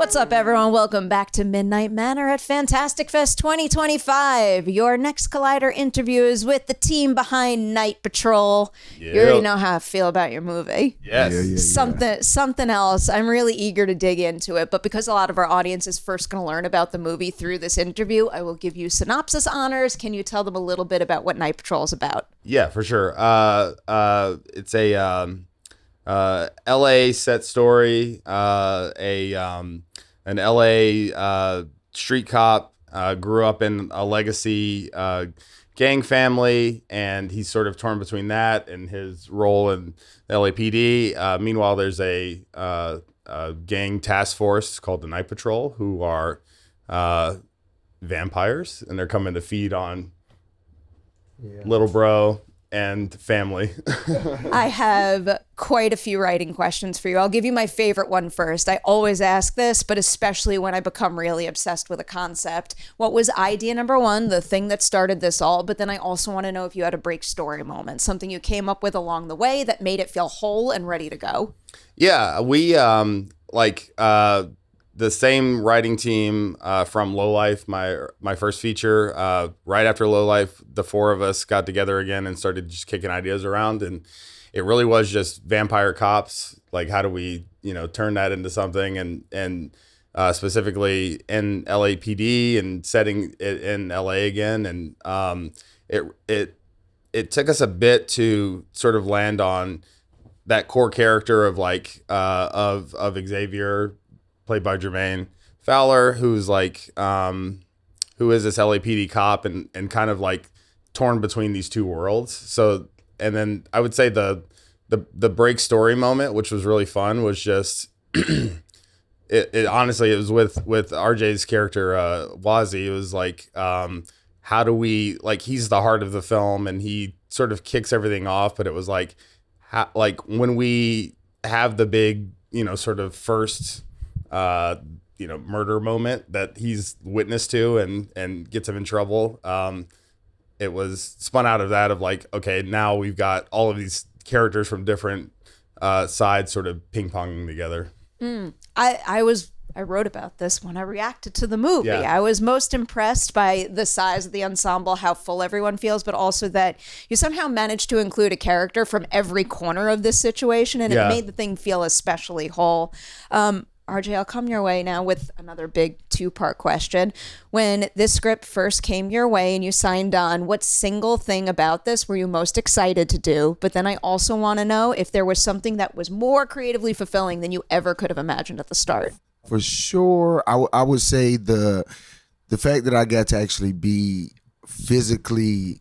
What's up, everyone? Welcome back to Midnight Manor at Fantastic Fest 2025. Your next Collider interview is with the team behind Night Patrol. Yep. You already know how I feel about your movie. Yes. Something else. I'm really eager to dig into it, but because a lot of our audience is first going to learn about the movie through this interview, I will give you synopsis honors. Can you tell them a little bit about what Night Patrol is about? Yeah, for sure. It's a LA set story. An LA street cop grew up in a legacy gang family, and he's sort of torn between that and his role in the LAPD. Meanwhile, there's a gang task force called the Night Patrol, who are vampires, and they're coming to feed on little bro and family. I have quite a few writing questions for you. I'll give you my favorite one first. I always ask this, but especially when I become really obsessed with a concept. What was idea number one, the thing that started this all? But then I also want to know if you had a break story moment, something you came up with along the way that made it feel whole and ready to go. Yeah, we the same writing team from Low Life, my first feature. Right after Low Life, the four of us got together again and started just kicking ideas around, and it really was just vampire cops. Like, how do we, turn that into something, and specifically in LAPD and setting it in LA again, and it took us a bit to sort of land on that core character of of Xavier, played by Jermaine Fowler, who's who is this LAPD cop and kind of like torn between these two worlds. So, and then I would say the break story moment, which was really fun, was just it honestly, it was with RJ's character Wazzy. It was like, how do we, he's the heart of the film and he sort of kicks everything off, but it was like when we have the big sort of first murder moment that he's witness to and gets him in trouble. It was spun out of that of okay, now we've got all of these characters from different sides sort of ping-ponging together. I wrote about this when I reacted to the movie. Yeah. I was most impressed by the size of the ensemble, how full everyone feels, but also that you somehow managed to include a character from every corner of this situation, and it made the thing feel especially whole. RJ, I'll come your way now with another big two-part question. When this script first came your way and you signed on, what single thing about this were you most excited to do? But then I also want to know if there was something that was more creatively fulfilling than you ever could have imagined at the start. For sure, I would say the fact that I got to actually be physically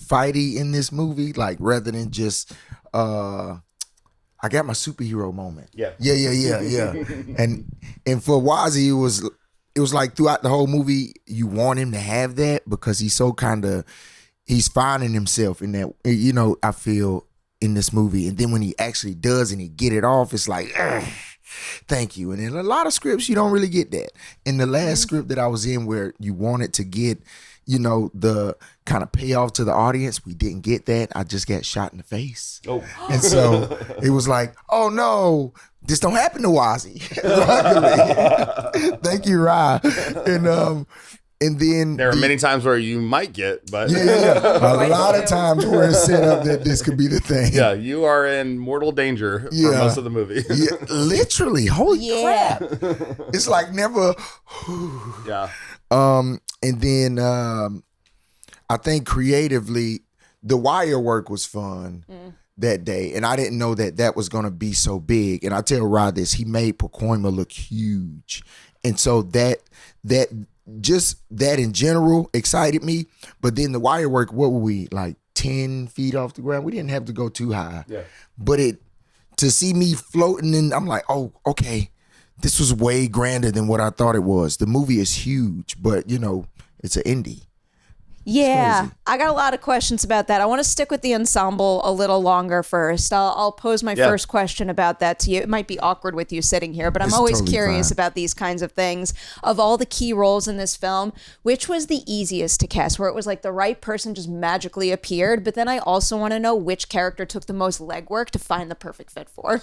fighty in this movie, rather than just I got my superhero moment. Yeah. And for Wazzy, it was like throughout the whole movie, you want him to have that because he's so he's finding himself in that, I feel in this movie. And then when he actually does and he get it off, it's like, thank you. And in a lot of scripts, you don't really get that. In the last script that I was in where you wanted to get, the kind of payoff to the audience, we didn't get that. I just got shot in the face. Oh. And so it was like, oh no, this don't happen to Wazzy. Thank you, Ryan. And then there are many times where you might get, but a lot of times where it's set up that this could be the thing. Yeah, you are in mortal danger for most of the movie. Literally, holy crap! It's like never. Yeah. And then I think creatively, the wire work was fun that day, and I didn't know that was going to be so big. And I tell Rod this, he made Pacoima look huge, and so that in general excited me. But then the wire work, what were we, 10 feet off the ground? We didn't have to go too high. Yeah. But to see me floating in, I'm like, oh, okay. This was way grander than what I thought it was. The movie is huge, but it's an indie. Yeah, I got a lot of questions about that. I want to stick with the ensemble a little longer first. I'll pose my first question about that to you. It might be awkward with you sitting here, but I'm always totally curious about these kinds of things. Of all the key roles in this film, which was the easiest to cast, where it was like the right person just magically appeared? But then I also want to know which character took the most legwork to find the perfect fit for.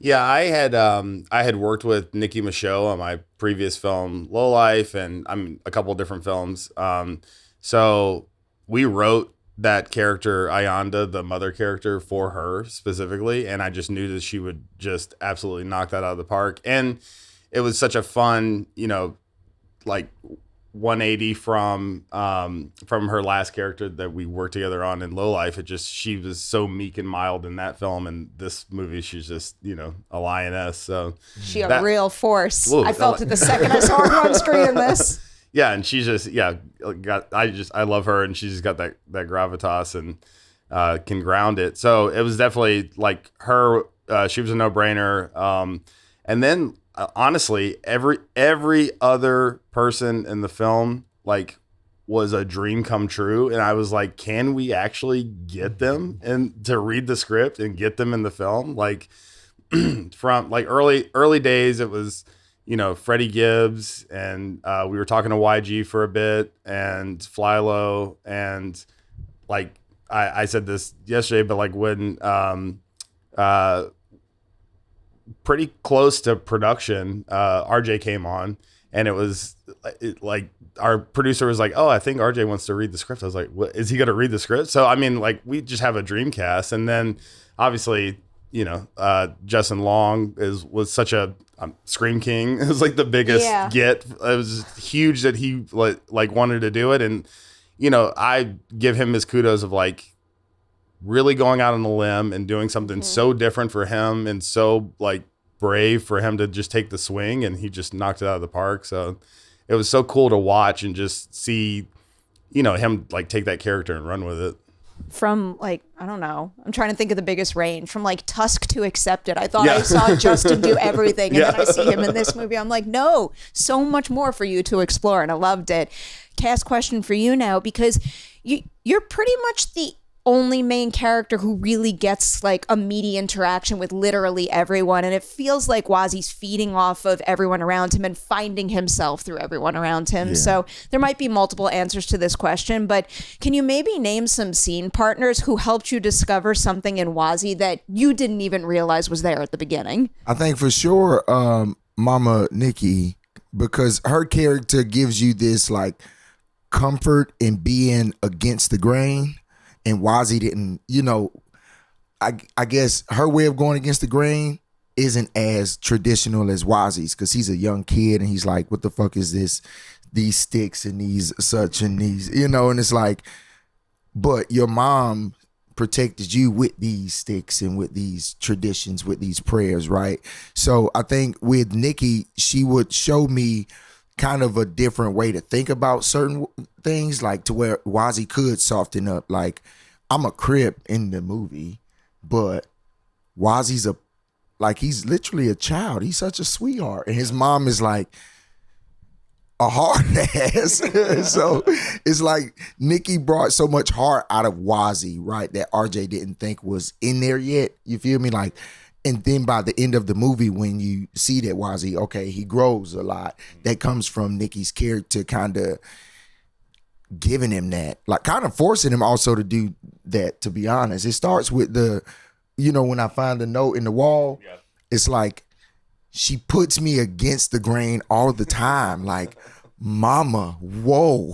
Yeah, I had worked with Nicki Micheaux on my previous film Low Life, and a couple of different films. So we wrote that character Ayanda, the mother character, for her specifically, and I just knew that she would just absolutely knock that out of the park. And it was such a fun, like 180 from her last character that we worked together on in Low Life. She was so meek and mild in that film, and this movie she's just a lioness. So she a real force. Ooh, I felt it the second I saw her on screen in this. Yeah, and she's just I love her, and she's just got that gravitas and can ground it. So it was definitely like her. She was a no-brainer. And then honestly, every other person in the film was a dream come true, and I was like, can we actually get them and to read the script and get them in the film? From early days, it was Freddie Gibbs, and we were talking to YG for a bit, and Flylo, and I said this yesterday, but when pretty close to production, RJ came on, and it was our producer was like, oh, I think RJ wants to read the script. I was like, what, is he going to read the script? So I mean, we just have a dream cast, and then obviously Justin Long was such a Scream King. It was the biggest get. It was huge that he wanted to do it, and I give him his kudos of really going out on a limb and doing something so different for him, and so brave for him to just take the swing, and he just knocked it out of the park. So it was so cool to watch and just see him take that character and run with it. From I don't know, I'm trying to think of the biggest range from Tusk to Accepted. I thought I saw Justin do everything, and then I see him in this movie. I'm like, no, so much more for you to explore, and I loved it. Cass, question for you now, because you're pretty much the only main character who really gets a meaty interaction with literally everyone, and it feels like Wazi's feeding off of everyone around him and finding himself through everyone around him. Yeah. So there might be multiple answers to this question, but can you maybe name some scene partners who helped you discover something in Wazi that you didn't even realize was there at the beginning? I think for sure Mama Nicki, because her character gives you this comfort in being against the grain. And Wazi didn't, I guess her way of going against the grain isn't as traditional as Wazi's, because he's a young kid and he's like, what the fuck is this? These sticks and these such and these, and it's but your mom protected you with these sticks and with these traditions, with these prayers, right? So I think with Nicki, she would show me kind of a different way to think about certain things, to where Wazi could soften up. I'm a Crip in the movie, but Wazi's he's literally a child. He's such a sweetheart, and his mom is a hard ass. So it's Nicki brought so much heart out of Wazi, right, that RJ didn't think was in there yet. You feel me? And then by the end of the movie, when you see that Wazi, okay, he grows a lot, that comes from Nicki's character kind of giving him that, kind of forcing him also to do that, to be honest. It starts with when I find the note in the wall, it's she puts me against the grain all the time. Mama, whoa.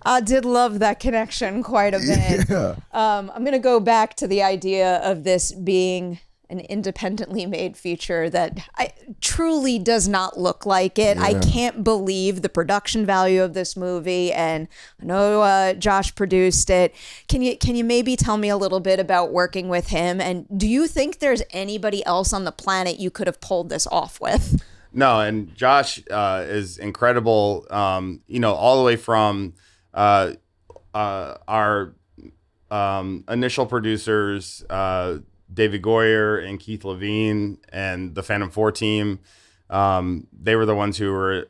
I did love that connection quite a bit. Yeah. I'm going to go back to the idea of this being an independently made feature that truly does not look like it. Yeah. I can't believe the production value of this movie, and I know Josh produced it. Can you maybe tell me a little bit about working with him, and do you think there's anybody else on the planet you could have pulled this off with? No, and Josh is incredible. All the way from our initial producers, David Goyer and Keith Levine and the Phantom 4 team. They were the ones who were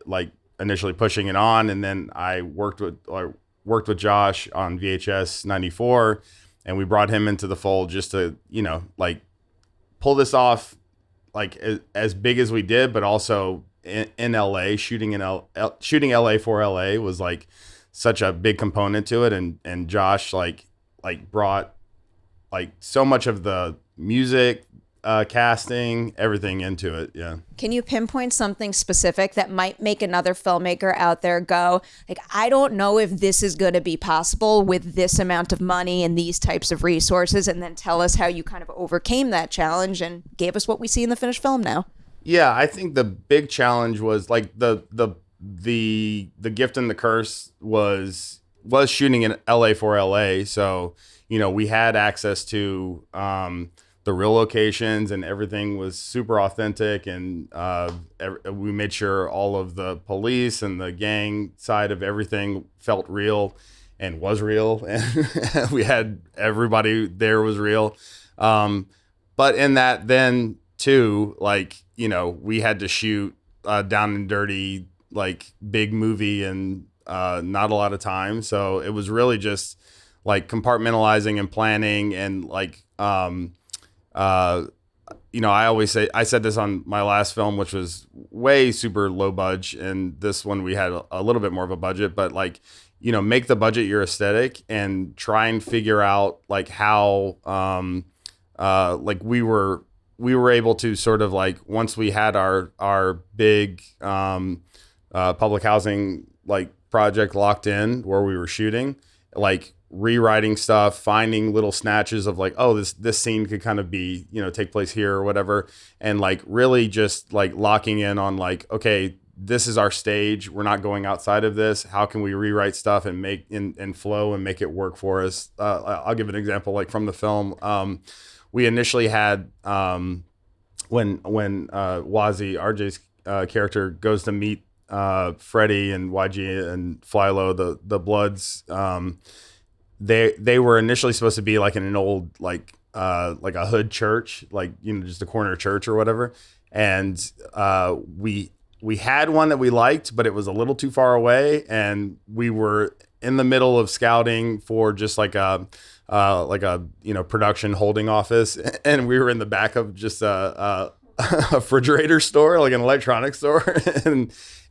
initially pushing it on, and then I worked with Josh on VHS 94, and we brought him into the fold just to pull this off as big as we did, but also in LA, shooting LA for LA was such a big component to it, and Josh brought so much of the music, casting, everything into it. Yeah. Can you pinpoint something specific that might make another filmmaker out there go, like, I don't know if this is going to be possible with this amount of money and these types of resources, and then tell us how you kind of overcame that challenge and gave us what we see in the finished film now? Yeah, I think the big challenge was like the gift and the curse was shooting in LA for LA. So, you know, we had access to the real locations, and everything was super authentic, and we made sure all of the police and the gang side of everything felt real and was real, and we had everybody there was real. But in that then too, like, you know, we had to shoot down and dirty, like, big movie, and not a lot of time. So it was really just like compartmentalizing and planning, and like, you know, I said this on my last film, which was way super low budget, and this one we had a little bit more of a budget, but like, you know, make the budget your aesthetic and try and figure out like how, like we were able to sort of like, once we had our big, public housing like project locked in where we were shooting, like rewriting stuff, finding little snatches of like, oh, this scene could kind of be, you know, take place here or whatever, and like really just like locking in on like, okay, this is our stage, we're not going outside of this, how can we rewrite stuff and make and flow and make it work for us. I'll give an example, like from the film. We initially had when Wazzy, RJ's character, goes to meet Freddie and YG and Flylo, the Bloods. They were initially supposed to be like in an old like a hood church, like, you know, just a corner church or whatever. And we had one that we liked, but it was a little too far away, and we were in the middle of scouting for just like a you know, production holding office, and we were in the back of just a refrigerator store, like an electronics store,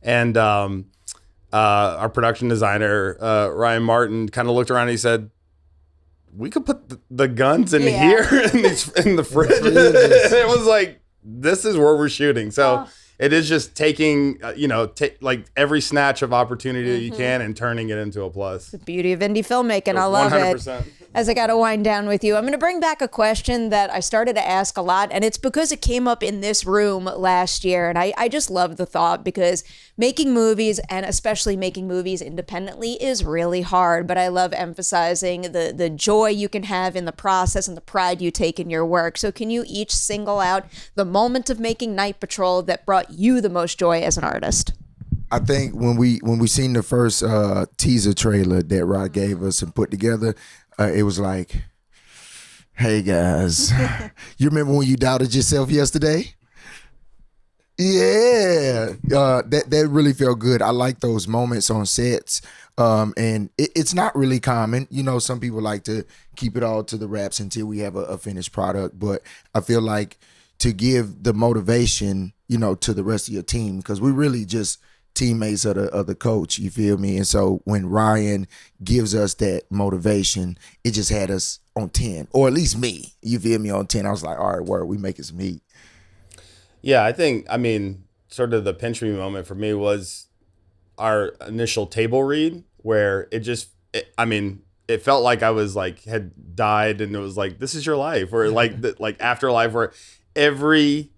and our production designer, Ryan Martin, kind of looked around and he said, we could put the guns in here in the fridge. It was like, this is where we're shooting. So it is just taking, you know, like every snatch of opportunity that you can and turning it into a plus. The beauty of indie filmmaking. I love 100%. It. As I got to wind down with you, I'm going to bring back a question that I started to ask a lot, and it's because it came up in this room last year, and I just love the thought, because making movies, and especially making movies independently, is really hard, but I love emphasizing the joy you can have in the process and the pride you take in your work. So can you each single out the moment of making Night Patrol that brought you the most joy as an artist? I think when we seen the first teaser trailer that Rod gave us and put together, it was like, hey guys, you remember when you doubted yourself yesterday? Yeah, that really felt good. I like those moments on sets, and it's not really common. You know, some people like to keep it all to the wraps until we have a finished product, but I feel like to give the motivation, you know, to the rest of your team, because we really just teammates of the coach, you feel me? And so when Ryan gives us that motivation, it just had us on 10, or at least me, you feel me, on 10. I was like, all right, word, we making some heat. Yeah, I mean, sort of the pinch me moment for me was our initial table read, where it felt like I was like, had died, and it was like, this is your life, or like like afterlife, where every,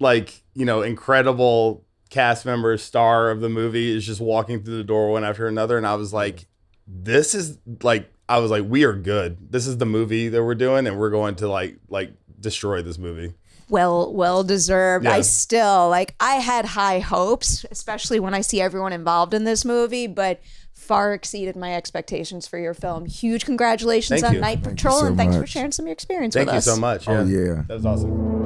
like, you know, incredible cast member, star of the movie is just walking through the door one after another, and I was like, this is like, I was like, we are good. This is the movie that we're doing, and we're going to like destroy this movie. Well deserved. Yeah. I still, like, I had high hopes, especially when I see everyone involved in this movie, but far exceeded my expectations for your film. Huge congratulations on Night Patrol, and thanks for sharing some of your experience with us. Thank you so much. Yeah. Oh, yeah. That was awesome.